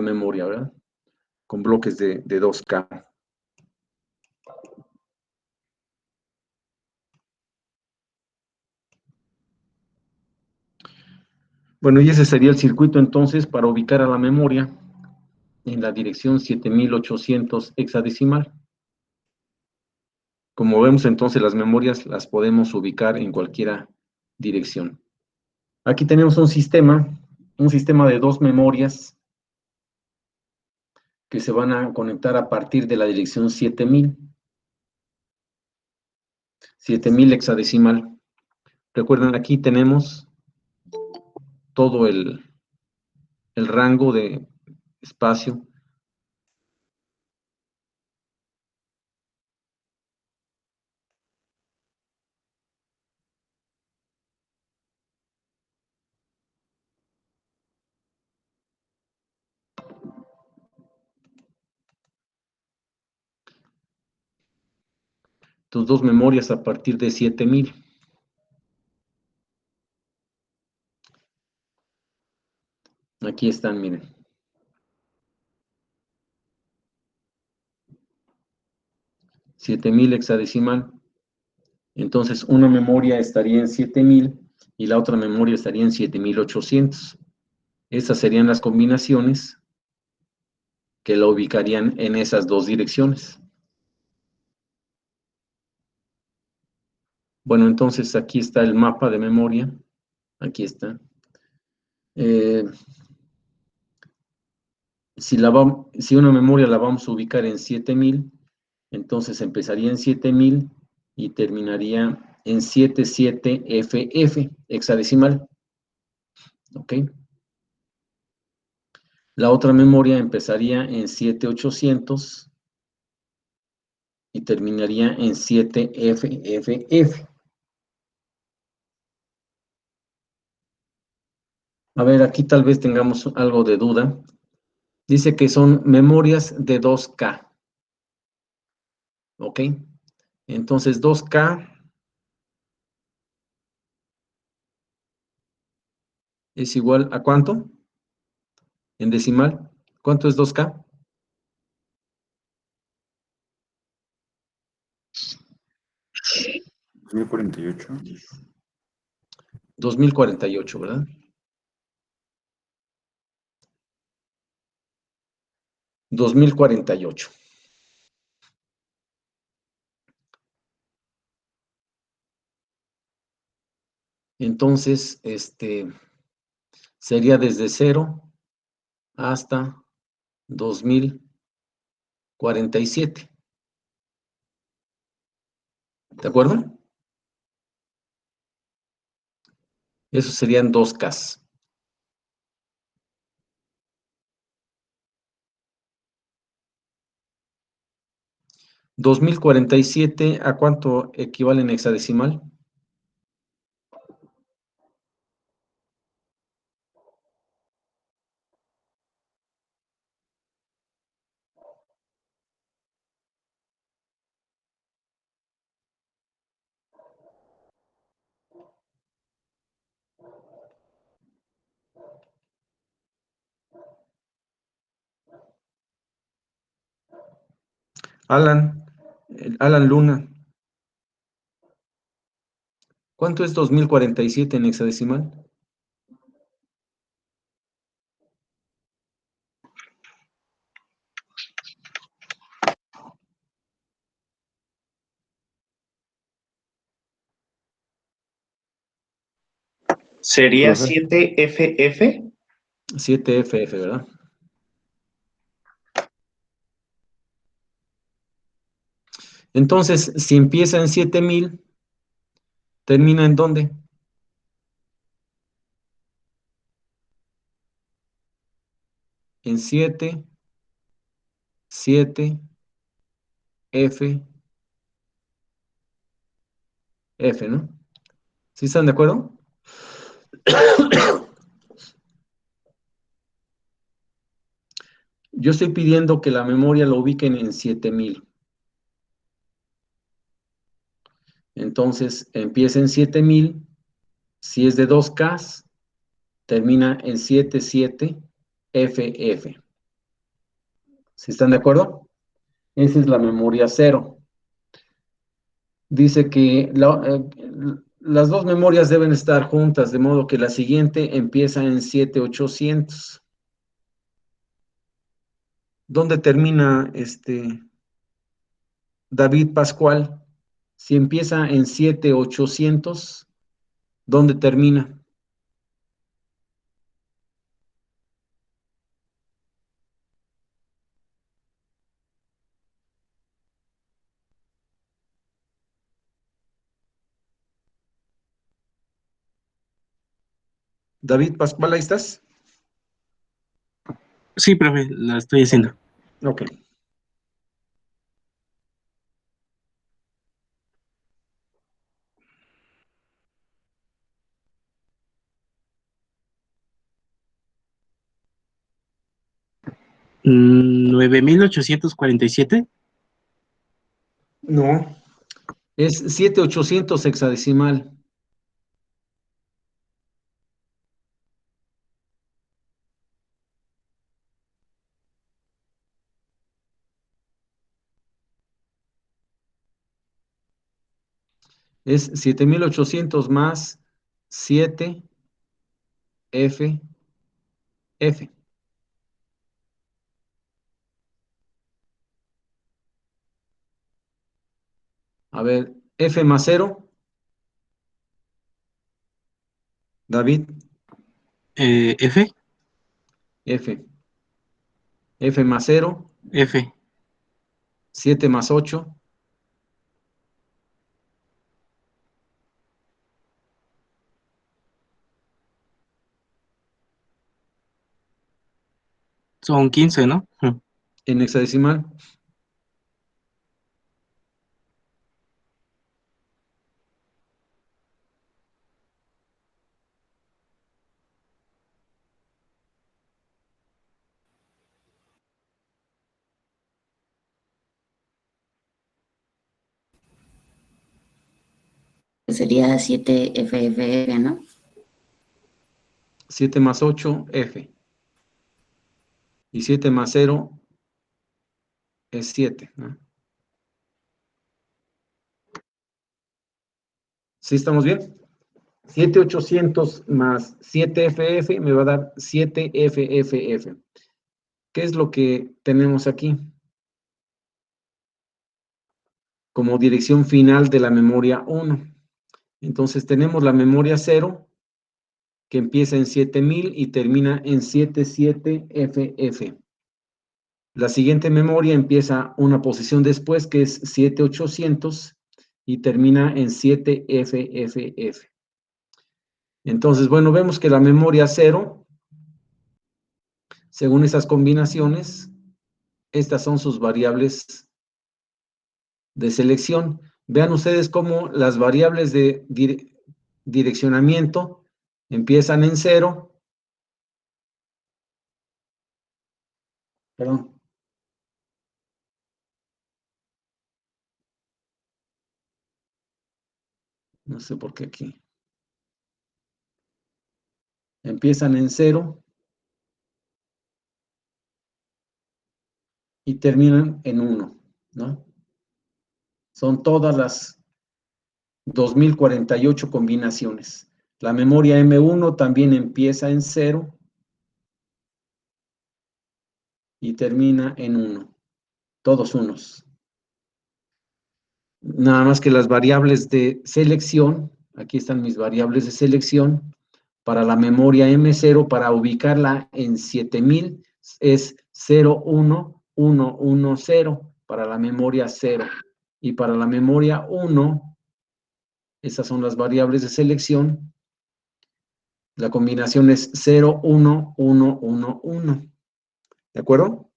memoria, ¿verdad? Con bloques de 2K. Bueno, y ese sería el circuito entonces para ubicar a la memoria en la dirección 7800 hexadecimal. Como vemos entonces las memorias las podemos ubicar en cualquier dirección. Aquí tenemos un sistema de 2 memorias que se van a conectar a partir de la dirección 7000 hexadecimal. Recuerden, aquí tenemos todo el rango de espacio. Tus 2 memorias a partir de 7000. Aquí están, miren. $7000 hexadecimal. Entonces, una memoria estaría en 7000 y la otra memoria estaría en 7800. Estas serían las combinaciones que la ubicarían en esas 2 direcciones. Bueno, entonces aquí está el mapa de memoria. Aquí está. Si una memoria la vamos a ubicar en 7000, entonces empezaría en 7000 y terminaría en 77FF, hexadecimal. ¿Ok? La otra memoria empezaría en 7800 y terminaría en 7FFF. A ver, aquí tal vez tengamos algo de duda. Dice que son memorias de 2K. ¿Ok? Entonces 2K es igual a ¿cuánto? En decimal. ¿Cuánto es 2K? 2048. 2048, ¿verdad? $2048. Entonces, sería desde 0 hasta 2047. ¿De acuerdo? Eso serían 2K. 2047, ¿a cuánto equivale en hexadecimal? Alan Luna, ¿cuánto es 2047 en hexadecimal? ¿Sería 7FF? 7FF, ¿verdad? Entonces, si empieza en 7000, ¿termina en dónde? En 7, F, F, ¿no? ¿Sí están de acuerdo? Yo estoy pidiendo que la memoria lo ubiquen en 7000. Entonces, empieza en 7000. Si es de 2K, termina en 77FF. ¿Sí están de acuerdo? Esa es la memoria 0. Dice que las dos memorias deben estar juntas, de modo que la siguiente empieza en 7800. ¿Dónde termina David Pascual? Si empieza en 7800, ¿dónde termina? David Pascual, ¿ahí estás? Sí, profe, lo estoy haciendo. Ok. Mm, 9847. No. Es 7800 hexadecimal. Es 7800 más 7 F, F. A ver, F más 0, David, F, F. F más 0, F. 7 más 8, Son 15, ¿no? en hexadecimal. Sería 7FFF, ¿no? 7 más 8, F. Y 7 más 0 es 7, ¿no? ¿Sí estamos bien? 7800 más 7FF me va a dar 7FFF. ¿Qué es lo que tenemos aquí? Como dirección final de la memoria 1. Entonces tenemos la memoria 0, que empieza en 7000 y termina en 77FF. La siguiente memoria empieza una posición después, que es 7800, y termina en 7FFF. Entonces, bueno, vemos que la memoria 0, según esas combinaciones, estas son sus variables de selección. Vean ustedes cómo las variables de direccionamiento empiezan en 0. Perdón. No sé por qué aquí. Empiezan en 0 y terminan en 1, ¿no? Son todas las 2048 combinaciones. La memoria M1 también empieza en 0 y termina en 1. Todos unos. Nada más que las variables de selección, aquí están mis variables de selección, para la memoria M0, para ubicarla en 7000, es 01110 para la memoria 0. Y para la memoria 1, esas son las variables de selección, la combinación es 01111. ¿De acuerdo?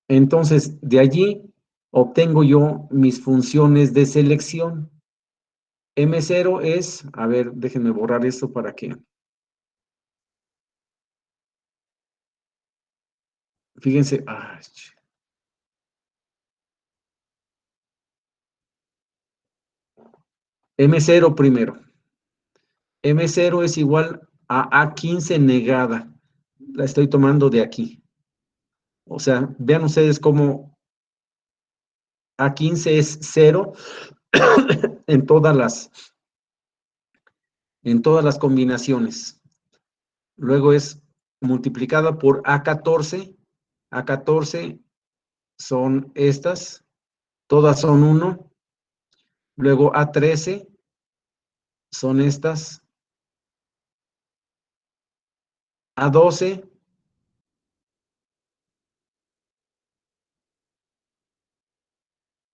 Entonces, de allí obtengo yo mis funciones de selección. M0 es, a ver, déjenme borrar esto para que, fíjense, M0 primero. M0 es igual a A15 negada. La estoy tomando de aquí. O sea, vean ustedes cómo A15 es 0 en todas las combinaciones. Luego es multiplicada por A14. A14 son estas, todas son 1. Luego A13 son estas. A12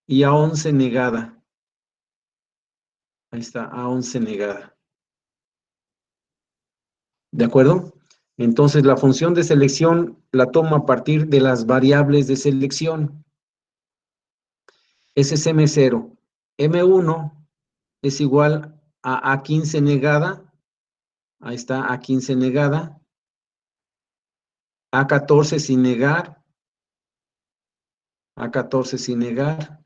y A11 negada. Ahí está, A11 negada. ¿De acuerdo? Entonces, la función de selección la tomo a partir de las variables de selección. Ese es M0. M1 es igual a A15 negada. Ahí está, A15 negada. A14 sin negar. A14 sin negar.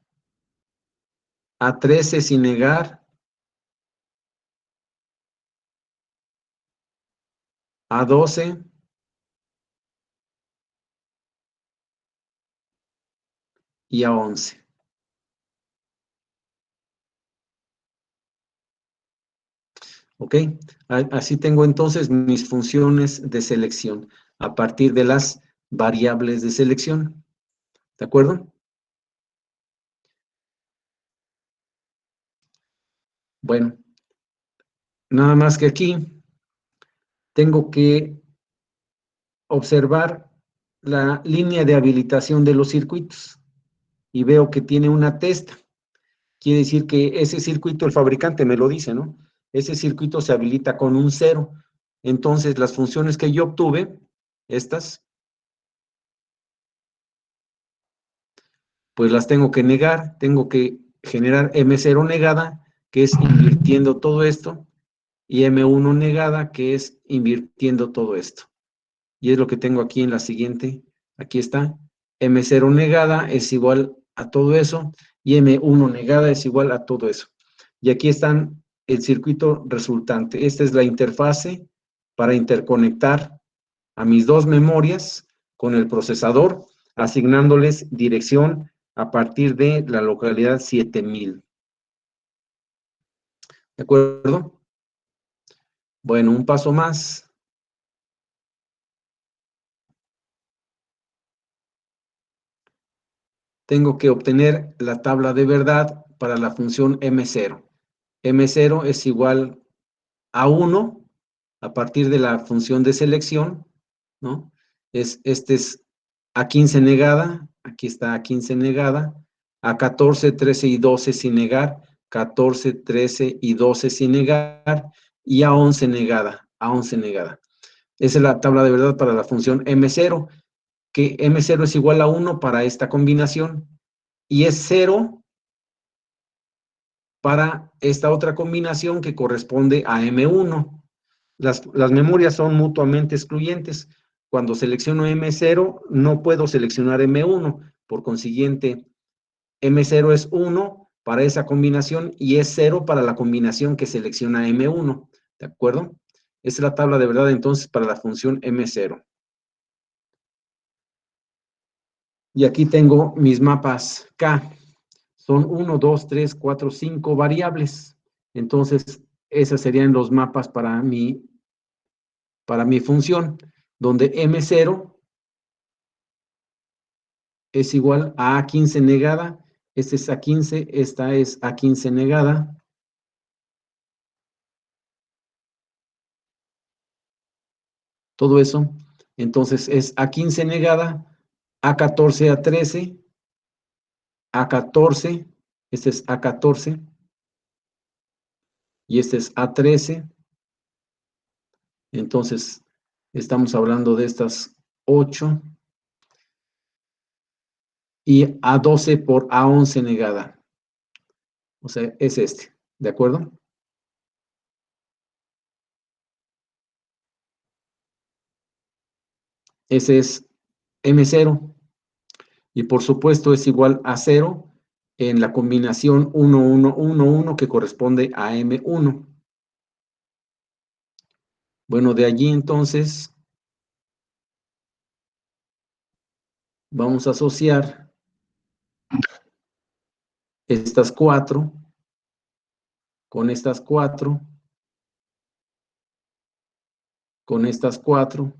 A13 sin negar. A12. Y A11. ¿Ok? Así tengo entonces mis funciones de selección a partir de las variables de selección. ¿De acuerdo? Bueno, nada más que aquí tengo que observar la línea de habilitación de los circuitos y veo que tiene una testa. Quiere decir que ese circuito, el fabricante me lo dice, ¿no? Ese circuito se habilita con un 0. Entonces, las funciones que yo obtuve, estas, pues las tengo que negar. Tengo que generar M0 negada, que es invirtiendo todo esto, y M1 negada, que es invirtiendo todo esto. Y es lo que tengo aquí en la siguiente. Aquí está. M0 negada es igual a todo eso, y M1 negada es igual a todo eso. Y aquí están el circuito resultante. Esta es la interfase para interconectar a mis dos memorias con el procesador, asignándoles dirección a partir de la localidad 7000. ¿De acuerdo? Bueno, un paso más. Tengo que obtener la tabla de verdad para la función M0. M0 es igual a 1 a partir de la función de selección, ¿no? Este es A15 negada, aquí está A15 negada, A14, 13 y 12 sin negar, 14, 13 y 12 sin negar, y A11 negada, A11 negada. Esa es la tabla de verdad para la función M0, que M0 es igual a 1 para esta combinación, y es 0 para esta otra combinación que corresponde a M1. Las memorias son mutuamente excluyentes. Cuando selecciono M0, no puedo seleccionar M1. Por consiguiente, M0 es 1 para esa combinación y es 0 para la combinación que selecciona M1. ¿De acuerdo? Esa es la tabla de verdad entonces para la función M0. Y aquí tengo mis mapas K. Son 1, 2, 3, 4, 5 variables. Entonces, esos serían los mapas para mi función, donde M0 es igual a A15 negada, este es A15, esta es A15 negada. Todo eso, entonces es A15 negada, A14, A13, A14, este es A14, y este es A13. Entonces, estamos hablando de estas 8, y A12 por A11 negada. O sea, es este, ¿de acuerdo? Ese es M0. Y por supuesto es igual a 0 en la combinación 1, 1, 1, 1 que corresponde a M1. Bueno, de allí entonces vamos a asociar estas 4 con estas 4, con estas 4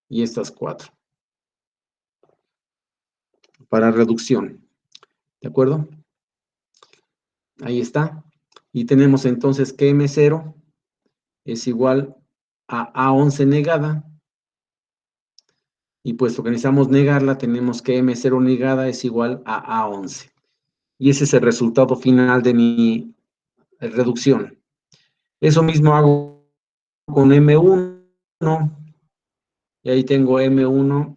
y estas 4. Para reducción. ¿De acuerdo? Ahí está. Y tenemos entonces que M0 es igual a A11 negada. Y puesto que necesitamos negarla, tenemos que M0 negada es igual a A11. Y ese es el resultado final de mi reducción. Eso mismo hago con M1. Y ahí tengo M1,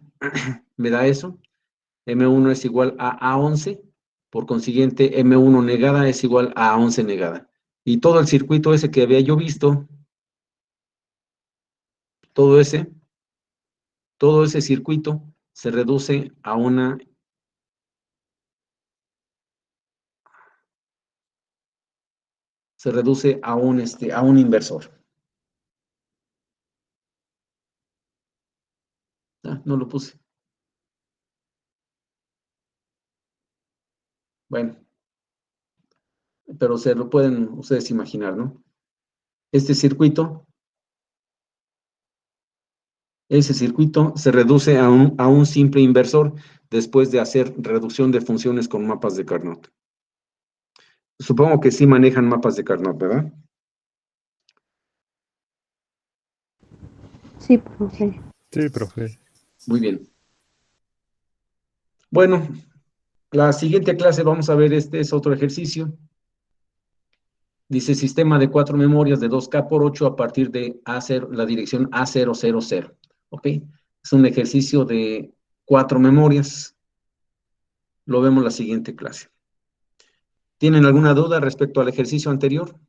me da eso. M1 es igual a A11. Por consiguiente, M1 negada es igual a A11 negada. Y todo el circuito ese que había yo visto, todo ese circuito se reduce a una a un inversor. Ah, no lo puse. Bueno, pero se lo pueden ustedes imaginar, ¿no? Este circuito, ese circuito se reduce a un simple inversor después de hacer reducción de funciones con mapas de Carnot. Supongo que sí manejan mapas de Carnot, ¿verdad? Sí, profe. Sí, profe. Muy bien. Bueno, la siguiente clase vamos a ver este es otro ejercicio. Dice sistema de 4 memorias de 2K por 8 a partir de A0, la dirección A000. ¿Ok? Es un ejercicio de 4 memorias. Lo vemos la siguiente clase. ¿Tienen alguna duda respecto al ejercicio anterior?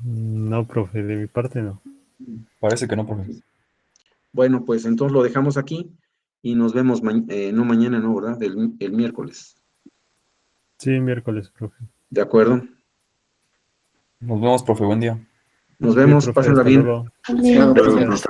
No, profe, de mi parte no. Parece que no, profe. Bueno, pues entonces lo dejamos aquí y nos vemos, no mañana, no, ¿verdad? El miércoles. Sí, miércoles, profe. ¿De acuerdo? Nos vemos, profe. Buen día. Nos Sí, vemos, profe, pásenla hasta bien. luego. Hasta luego, profe. Gracias.